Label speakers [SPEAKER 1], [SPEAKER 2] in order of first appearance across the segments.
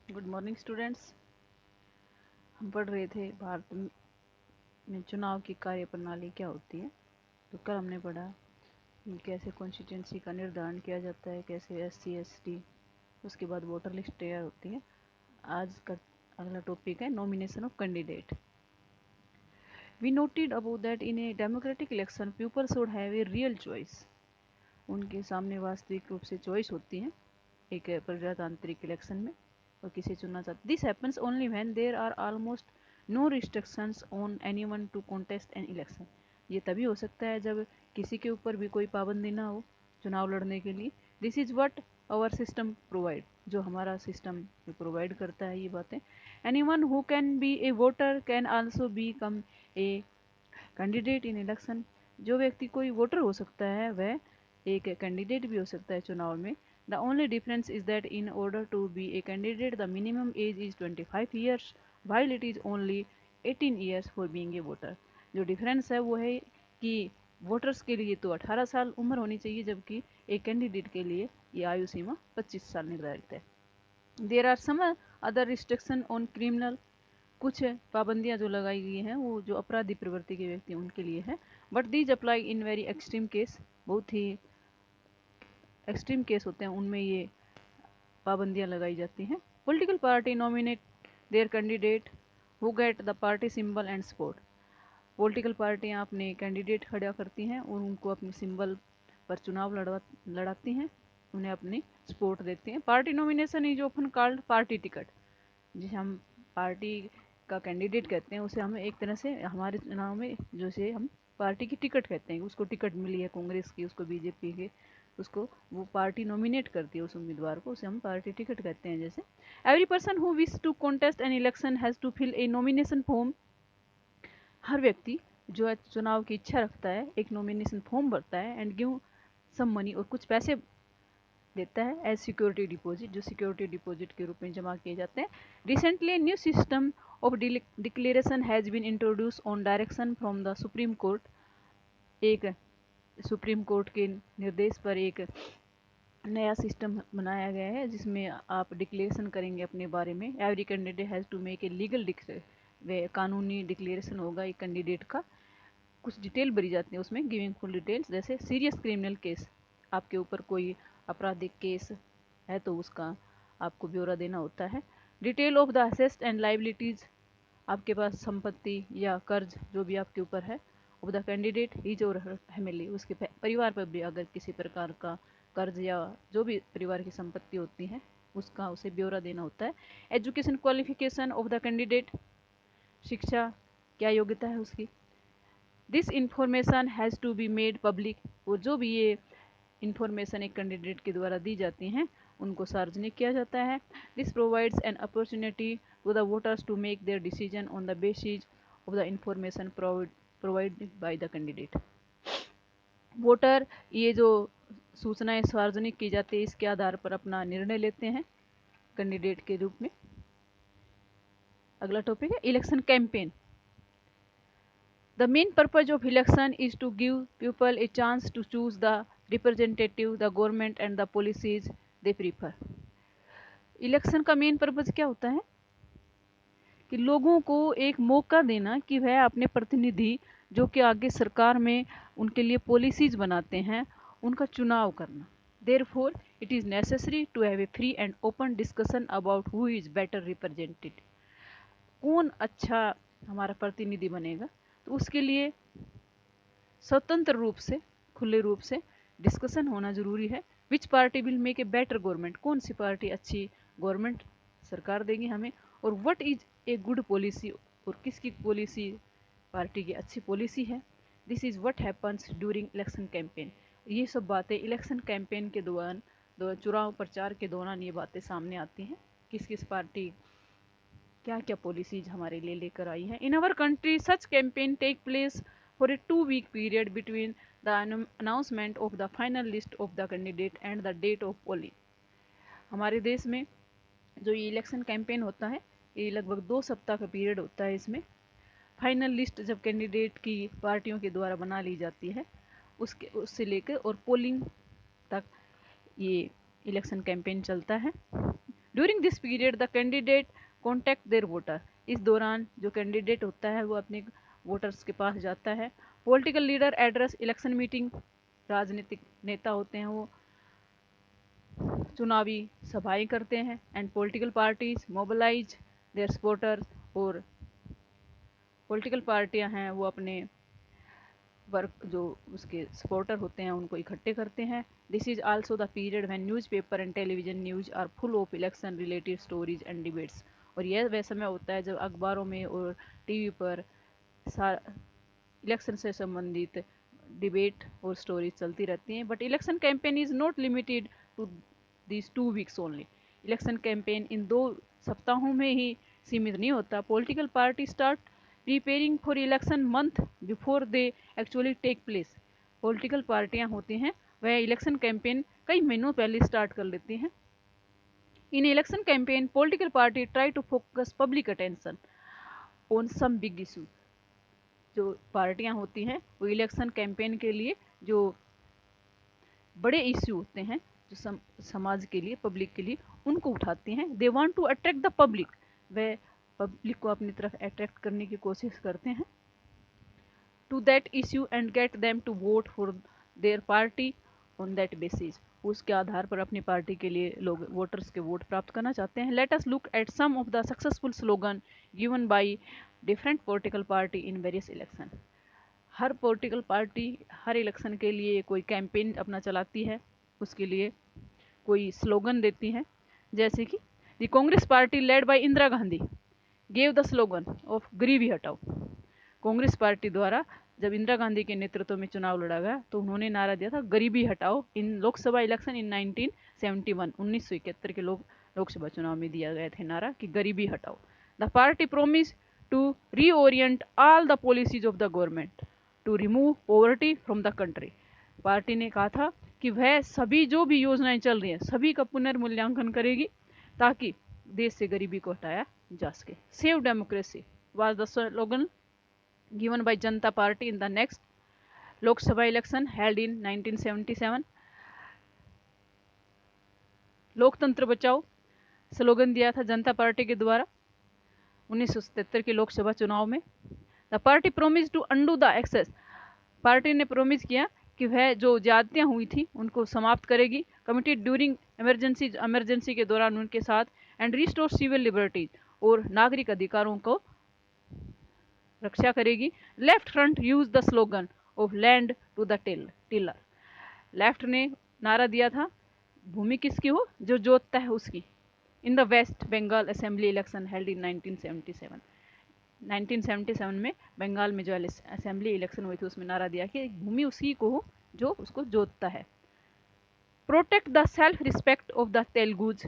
[SPEAKER 1] Good morning students. हम पढ़ रहे थे भारत में चुनाव की कार्य प्रणाली क्या होती है। तो कल हमने पढ़ा कि कैसे कॉन्स्टिट्यूंसी का निर्धारण किया जाता है, कैसे SC ST, उसके बाद वोटर लिस्ट तैयार होती है। आज का अगला टॉपिक है nomination of candidate. We noted about that in a democratic election people should have a real choice. उनके सामने वास्तविक रूप से चॉइस होती है एक प्रजातांत्रिक इलेक्शन में, और किसे चुनना चाहते। This happens only when there are almost no restrictions on anyone to contest an election. ये तभी हो सकता है जब किसी के ऊपर भी कोई पाबंदी ना हो चुनाव लड़ने के लिए। This is what our system provide, जो हमारा सिस्टम प्रोवाइड करता है ये बातें। Anyone who can be a voter can also become a candidate in election. जो व्यक्ति कोई वोटर हो सकता है वह एक कैंडिडेट भी हो सकता है चुनाव में। The only difference is that in order to be a candidate, the minimum age is 25 years, while it is only 18 years for being a voter. जो डिफरेंस है वो है कि वोटर्स के लिए तो 18 साल उम्र होनी चाहिए, जबकि एक कैंडिडेट के लिए ये आयु सीमा 25 साल निर्धारित है। There are some other restriction on criminal. कुछ पाबंदियां जो लगाई गई हैं वो जो अपराधी प्रवृत्ति के व्यक्ति उनके लिए है। But these apply in very extreme case. बहुत ही एक्सट्रीम केस होते हैं उनमें ये पाबंदियां लगाई जाती हैं। Political party nominate their candidate who get the party symbol and support. Political पार्टियां अपने कैंडिडेट खड़ा करती हैं और उनको अपने सिंबल पर चुनाव लड़ाती हैं, उन्हें अपनी सपोर्ट देती हैं। Party nomination is often called party ticket. जिसे हम पार्टी का कैंडिडेट कहते हैं उसे हम एक तरह से हमारे चुनाव में जैसे हम पार्टी की टिकट कहते हैं, उसको टिकट मिली है कांग्रेस की, उसको बीजेपी के, उसको वो पार्टी नॉमिनेट करती है उस उम्मीदवार को, उसे हम पार्टी टिकट कहते हैं। जैसे every person who wish to contest an election has to fill a nomination form. हर व्यक्ति जो चुनाव की इच्छा रखता है एक नॉमिनेशन फॉर्म भरता है एंड गिव सम मनी, और कुछ पैसे देता है एज सिक्योरिटी डिपॉजिट, जो सिक्योरिटी डिपॉजिट के रूप में जमा किए जाते हैं। Recently new system of declaration has been introduce on direction from the Supreme Court. एक सुप्रीम कोर्ट के निर्देश पर एक नया सिस्टम बनाया गया है जिसमें आप डिक्लेरेशन करेंगे अपने बारे में। Every candidate has to make a legal way कानूनी डिक्लेरेशन होगा एक कैंडिडेट का। कुछ डिटेल भरी जाती है उसमें, गिविंग फुल डिटेल्स, जैसे सीरियस क्रिमिनल केस, आपके ऊपर कोई आपराधिक केस है तो उसका आपको ब्यौरा देना होता है। Detail of the asset and liabilities, आपके पास संपत्ति या कर्ज जो भी आपके ऊपर है। ऑफ द कैंडिडेट हिज और फैमिली, उसके परिवार पर भी अगर किसी प्रकार का कर्ज या जो भी परिवार की संपत्ति होती है उसका उसे ब्यौरा देना होता है। Education qualification of the candidate, शिक्षा क्या योग्यता है उसकी। This information has to be made public, वो जो भी ये इंफॉर्मेशन एक कैंडिडेट के द्वारा दी जाती हैं उनको सार्वजनिक किया जाता है। This provides an opportunity to the voters to make their decision on the basis of the information provided by the candidate. Voter ये जो सूचनाएं सार्वजनिक की जाती है इसके आधार पर अपना निर्णय लेते हैं कैंडिडेट के रूप में। अगला टॉपिक है election campaign. The main purpose of election is to give people a chance to choose the representative, the government and the policies they prefer. Election का मेन पर्पज क्या होता है कि लोगों को एक मौका देना कि वह अपने प्रतिनिधि जो कि आगे सरकार में उनके लिए पॉलिसीज बनाते हैं उनका चुनाव करना। Therefore, it is necessary to have a free and open discussion about who is better represented. कौन अच्छा हमारा प्रतिनिधि बनेगा, तो उसके लिए स्वतंत्र रूप से खुले रूप से डिस्कशन होना जरूरी है। विच party will make a better government, कौन सी पार्टी अच्छी गवर्नमेंट सरकार देगी हमें, और what is a good policy, और किसकी पॉलिसी पार्टी की अच्छी पॉलिसी है। This is what happens during election campaign. ये सब बातें इलेक्शन कैंपेन के दौरान चुनाव प्रचार के दौरान ये बातें सामने आती हैं, किस किस पार्टी क्या क्या पॉलिसीज हमारे लिए लेकर आई हैं। In our country such campaign take place for a 2-week period between the announcement of the final list of the candidate and the date of polling. हमारे देश में जो ये इलेक्शन कैंपेन होता है ये लगभग 2 सप्ताह का पीरियड होता है। इसमें फाइनल लिस्ट जब कैंडिडेट की पार्टियों के द्वारा बना ली जाती है उससे लेकर और पोलिंग तक ये इलेक्शन कैंपेन चलता है। During this period the candidate contact their voter, इस दौरान जो कैंडिडेट होता है वो अपने वोटर्स के पास जाता है। Political leader address election meeting, राजनीतिक नेता होते हैं वो चुनावी सभाएं करते हैं। And political parties mobilise their supporters, और पॉलिटिकल पार्टियां हैं वो अपने वर्क जो उसके सपोर्टर होते हैं उनको इकट्ठे करते हैं। This is also the period when newspaper and television news are full of election related stories and debates, और यह वह समय होता है जब अखबारों में और टीवी पर इलेक्शन से संबंधित डिबेट और स्टोरीज चलती रहती हैं। But election campaign is not limited to these 2 weeks only, election campaign इन 2 सप्ताहों में ही सीमित नहीं होता। Political party start preparing for election month before they actually take place, political पार्टियां होती हैं वह इलेक्शन कैंपेन कई महीनों पहले स्टार्ट कर लेती हैं। In election campaign political party try to focus public attention on some big issue, जो पार्टियां होती हैं वो इलेक्शन कैंपेन के लिए जो बड़े इश्यू होते हैं जो समाज के लिए पब्लिक के लिए उनको उठाती हैं। They want to attract the public, वे पब्लिक को अपनी तरफ अट्रैक्ट करने की कोशिश करते हैं to that issue and get them to vote for their party on that basis, उसके आधार पर अपनी पार्टी के लिए लोग वोटर्स के वोट प्राप्त करना चाहते हैं। Let us look at some of the successful slogan given by different political party in various election. हर पॉलिटिकल पार्टी हर इलेक्शन के लिए कोई कैंपेन अपना चलाती है, उसके लिए कोई स्लोगन देती है। जैसे कि the Congress party led by Indira Gandhi gave the slogan of गरीबी हटाओ, कांग्रेस पार्टी द्वारा जब इंदिरा गांधी के नेतृत्व में चुनाव लड़ा गया तो उन्होंने नारा दिया था गरीबी हटाओ इन लोकसभा इलेक्शन इन 1971, 1971 के लोकसभा चुनाव में दिया गया थे नारा कि गरीबी हटाओ। The party promise to reorient all the policies of the government to remove poverty from the country, party ने कहा था कि वह सभी जो भी योजनाएं चल रही हैं सभी का पुनर्मूल्यांकन करेगी ताकि देश से गरीबी को हटाया जा सके। Save democracy was the slogan given by Janata Party in the next Lok Sabha election held in 1977. लोकतंत्र बचाओ स्लोगन दिया था जनता पार्टी के द्वारा 1977 के लोकसभा चुनाव में। The party promise to undo the excess, party ने प्रोमिस किया कि वह जो ज्यादतियां हुई थी उनको समाप्त करेगी। कमिटेड ड्यूरिंग इमरजेंसी के दौरान उनके साथ एंड रिस्टोर सिविल लिबर्टीज, और नागरिक अधिकारों को रक्षा करेगी। Left Front use the slogan of land to the tiller, Left ने नारा दिया था भूमि किसकी हो जो जोतता है उसकी। In the West Bengal assembly election held in 1977, 1977 में बंगाल में जो असेंबली इलेक्शन हुई थी उसमें नारा दिया कि भूमि उसी को हो जो उसको जोतता है। Protect the self respect of the Telugus,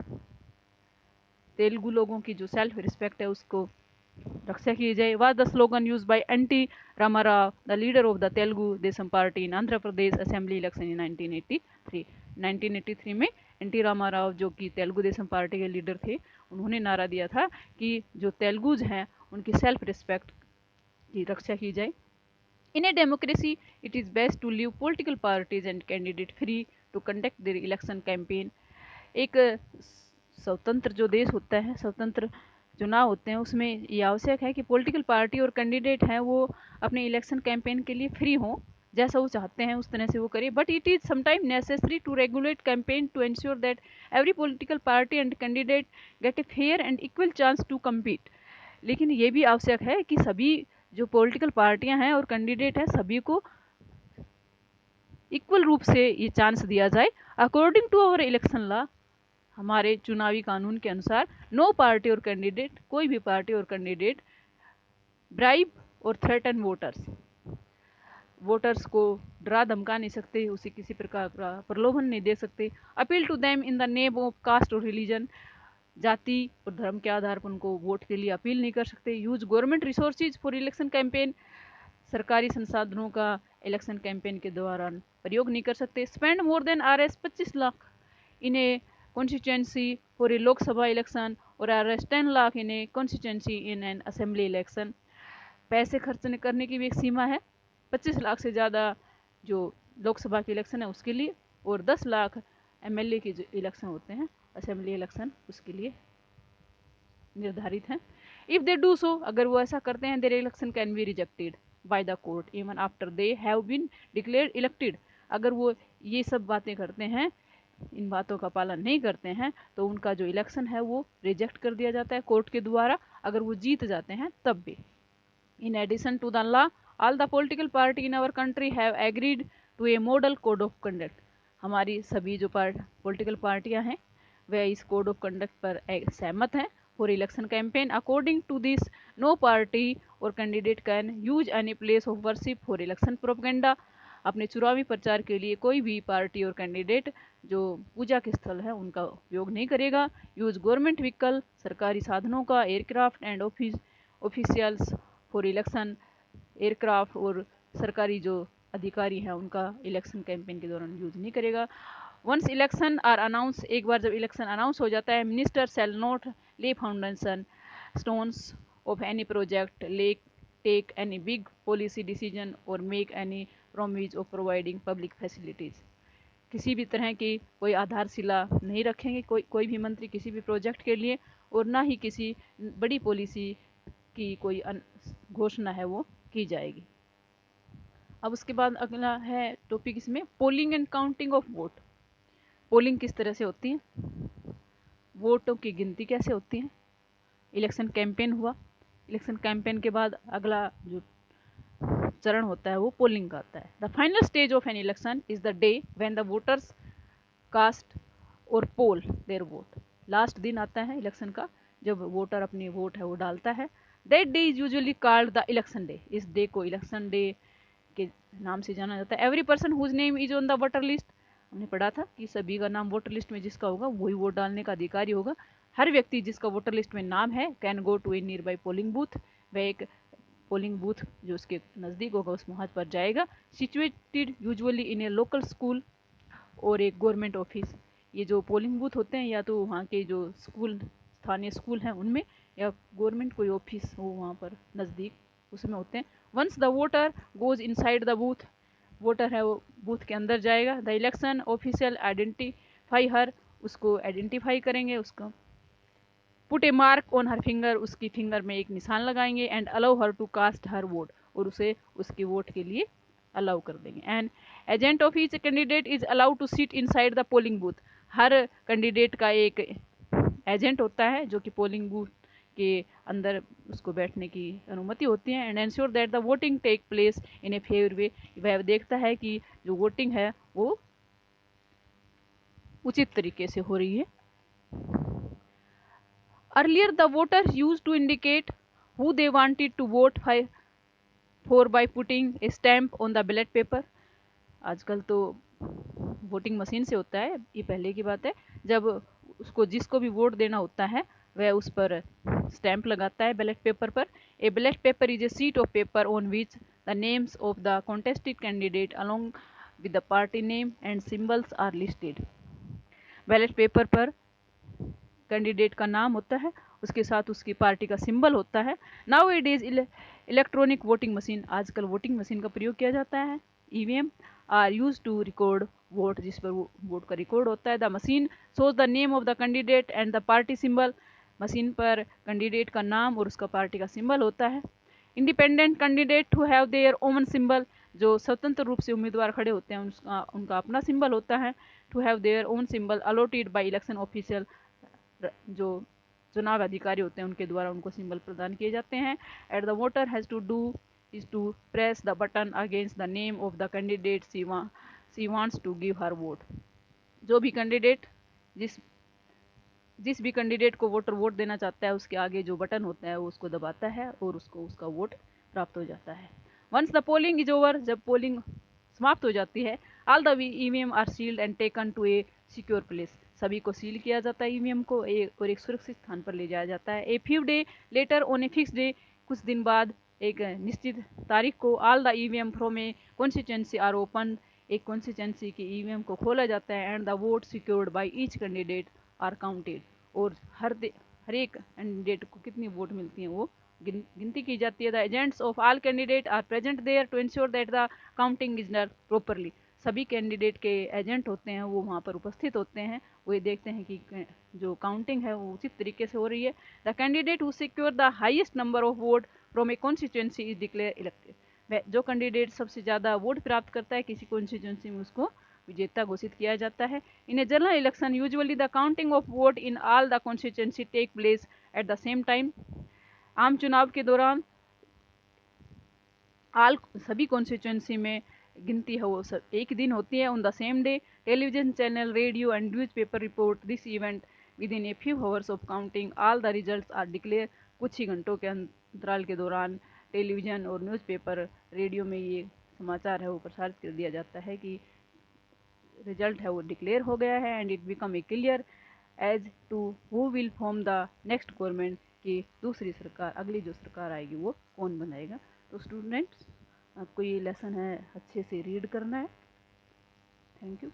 [SPEAKER 1] Telugu लोगों की जो सेल्फ रिस्पेक्ट है उसको रक्षा की जाए। Was the slogan use by NT Ramarao the leader of the Telugu Desam party in Andhra Pradesh assembly election in 1983, 1983 में एनटी रामाराव जो कि तेलुगु देशम पार्टी के लीडर थे उन्होंने नारा दिया था कि जो तेलुगुज हैं उनकी सेल्फ रिस्पेक्ट की रक्षा की जाए। In a democracy it is best to leave political parties and candidate free to conduct their election campaign, एक स्वतंत्र जो देश होता है स्वतंत्र चुनाव होते हैं उसमें ये आवश्यक है कि पॉलिटिकल पार्टी और कैंडिडेट हैं वो अपने इलेक्शन कैंपेन के लिए फ्री हों, जैसा वो चाहते हैं उस तरह से वो करें। But it is sometime necessary to regulate campaign to ensure that every political party and candidate get a fair and equal chance to compete, लेकिन ये भी आवश्यक है कि सभी जो पॉलिटिकल पार्टियां हैं और कैंडिडेट हैं सभी को इक्वल रूप से ये चांस दिया जाए। According to our election law, हमारे चुनावी कानून के अनुसार नो पार्टी और कैंडिडेट, कोई भी पार्टी और कैंडिडेट ब्राइब और थ्रेटन वोटर्स को डरा धमका नहीं सकते, उसे किसी प्रकार का प्रलोभन नहीं दे सकते। Appeal to them in the name of caste और रिलीजन, जाति और धर्म के आधार पर उनको वोट के लिए अपील नहीं कर सकते। Use government resources for election campaign, सरकारी संसाधनों का इलेक्शन कैंपेन के दौरान प्रयोग नहीं कर सकते। Spend more than Rs 25 lakh in A constituency for a Lok Sabha election और Rs 10 lakh in A constituency in an assembly election, पैसे खर्च करने की भी एक सीमा है। 25 लाख से ज़्यादा जो लोकसभा के इलेक्शन है उसके लिए और 10 लाख MLA के जो इलेक्शन होते हैं असेंबली इलेक्शन उसके लिए निर्धारित हैं। इफ दे डू सो, अगर वो ऐसा करते हैं, their election can be rejected by the court even after they have been declared elected. अगर वो ये सब बातें करते हैं, इन बातों का पालन नहीं करते हैं, तो उनका जो इलेक्शन है वो रिजेक्ट कर दिया जाता है कोर्ट के द्वारा, अगर वो जीत जाते हैं तब भी। In addition to the law, all the political party in our country have agreed to a model code of conduct. हमारी सभी जो पॉलिटिकल पार्टियां हैं वह इस कोड ऑफ कंडक्ट पर सहमत हैं। For election campaign according to this, no party or candidate can use any place of worship for election propaganda. अपने चुनावी प्रचार के लिए कोई भी पार्टी और कैंडिडेट जो पूजा के स्थल है उनका उपयोग नहीं करेगा। यूज गवर्नमेंट व्हीकल, सरकारी साधनों का, aircraft and officials for election. Aircraft और सरकारी जो अधिकारी हैं उनका इलेक्शन कैंपेन के दौरान यूज नहीं करेगा। वंस इलेक्शन आर अनाउंस, एक बार जब इलेक्शन अनाउंस हो जाता है, minister shall not lay foundation stones of any project, lay take any big policy decision or make any promise of providing public facilities. किसी भी तरह की कोई आधारशिला नहीं रखेंगे कोई भी मंत्री किसी भी प्रोजेक्ट के लिए, और ना ही किसी बड़ी पॉलिसी की कोई घोषणा है वो की जाएगी। अब उसके बाद अगला है टॉपिक इसमें, polling and counting of vote. Polling किस तरह से होती है, वोटों की गिनती कैसे होती है। इलेक्शन कैंपेन हुआ, इलेक्शन कैंपेन के बाद अगला जो चरण होता है वो पोलिंग का आता है। The final stage of an election is the day when the voters cast और पोल देयर वोट। लास्ट दिन आता है इलेक्शन का जब वोटर अपनी वोट है वो डालता है। That day is usually called the election day. इस डे को इलेक्शन डे के नाम से जाना जाता है। Every person whose name is on the voter list, हमने पढ़ा था कि सभी का नाम वोटर लिस्ट में जिसका होगा वही वोट डालने का अधिकारी होगा। हर व्यक्ति जिसका वोटर लिस्ट में नाम है can go to a nearby polling booth, वह एक पोलिंग बूथ जो उसके नज़दीक होगा उस वहाँ पर जाएगा। Situated usually in A local school और एक गवर्नमेंट ऑफिस। ये जो पोलिंग बूथ होते हैं या तो वहाँ के जो स्कूल, स्थानीय स्कूल हैं उनमें, या गवर्नमेंट कोई ऑफिस हो वहाँ पर नज़दीक उसमें होते हैं। Once the voter goes inside the booth, voter है वो बूथ के अंदर जाएगा। The election official identify her, उसको आइडेंटिफाई करेंगे, उसको put a mark on her finger, उसकी फिंगर में एक निशान लगाएंगे। And allow her to cast her vote, और उसे उसके वोट के लिए अलाउ कर देंगे। And agent of each candidate is allowed to sit inside the polling booth. हर कैंडिडेट का एक एजेंट होता है जो कि पोलिंग बूथ के अंदर उसको बैठने की अनुमति होती है। And ensure that the voting take place in a fair way, वह देखता है कि जो वोटिंग है वो उचित तरीके से हो रही है। Earlier the voters use to indicate who they wanted to vote for by putting a stamp on the ballot paper. आजकल तो वोटिंग मशीन से होता है, ये पहले की बात है। जब उसको जिसको भी वोट देना होता है वह उस पर स्टैंप लगाता है बैलेट पेपर पर। A ballot paper is a sheet of paper on which the names of the contested candidate along with the party name and symbols are listed. Ballot paper पर कैंडिडेट का नाम होता है, उसके साथ उसकी पार्टी का सिंबल होता है। Now it is electronic voting machine, आजकल वोटिंग मशीन का प्रयोग किया जाता है। EVM are use to record vote, जिस पर वोट का रिकॉर्ड होता है। The machine shows the name of the candidate and the party symbol, machine पर कैंडिडेट का नाम और उसका पार्टी का सिंबल होता है। Independent candidate who have their own symbol, जो स्वतंत्र रूप से उम्मीदवार खड़े होते हैं उनका अपना सिंबल होता है। To have their own symbol allotted by election official, जो चुनाव अधिकारी होते हैं उनके द्वारा उनको सिंबल प्रदान किए जाते हैं। At the voter has to do is to press the button against the name of the candidate she wants to give her vote. जो भी कैंडिडेट जिस भी कैंडिडेट को वोटर वोट देना चाहता है उसके आगे जो बटन होता है वो उसको दबाता है और उसको उसका वोट प्राप्त हो जाता है। Once the polling is over, जब पोलिंग समाप्त हो जाती है, all the EVM are sealed and taken to a secure place, सभी को सील किया जाता है ईवीएम को और एक सुरक्षित स्थान पर ले जाया जाता है। A few day later on a fix day, कुछ दिन बाद एक निश्चित तारीख को, all the EVM from a constituency are open, एक कॉन्स्टिट्यूंसी की ईवीएम को खोला जाता है। And the vote secured by each candidate are counted, और हर एक कैंडिडेट को कितनी वोट मिलती हैं वो गिनती की जाती है। The agents of all candidate are present there to ensure that the counting is done properly, सभी कैंडिडेट के एजेंट होते हैं वो वहाँ पर उपस्थित होते हैं, वो ये देखते हैं कि जो काउंटिंग है वो उचित तरीके से हो रही है। The candidate who secure the highest number of vote from a constituency is declare elected. जो कैंडिडेट सबसे ज़्यादा वोट प्राप्त करता है किसी कॉन्स्टिट्यूंसी में उसको विजेता घोषित किया जाता है। In a general election usually the counting of vote in all the constituency take place at the same time. आम चुनाव के दौरान आल सभी कॉन्स्टिट्यूंसी में गिनती है वो सब एक दिन होती है on the same day. Television channel, radio and newspaper report this event within a few hours of counting all the results are declare. कुछ ही घंटों के अंतराल के दौरान टेलीविज़न और न्यूज़पेपर, रेडियो में ये समाचार है वो प्रसारित कर दिया जाता है कि रिजल्ट है वो डिक्लेयर हो गया है and it become a clear as to who will form the next government, कि दूसरी सरकार, अगली जो सरकार आएगी वो कौन बनाएगा। तो स्टूडेंट्स, आपको ये लेसन है अच्छे से रीड करना है। Thank you.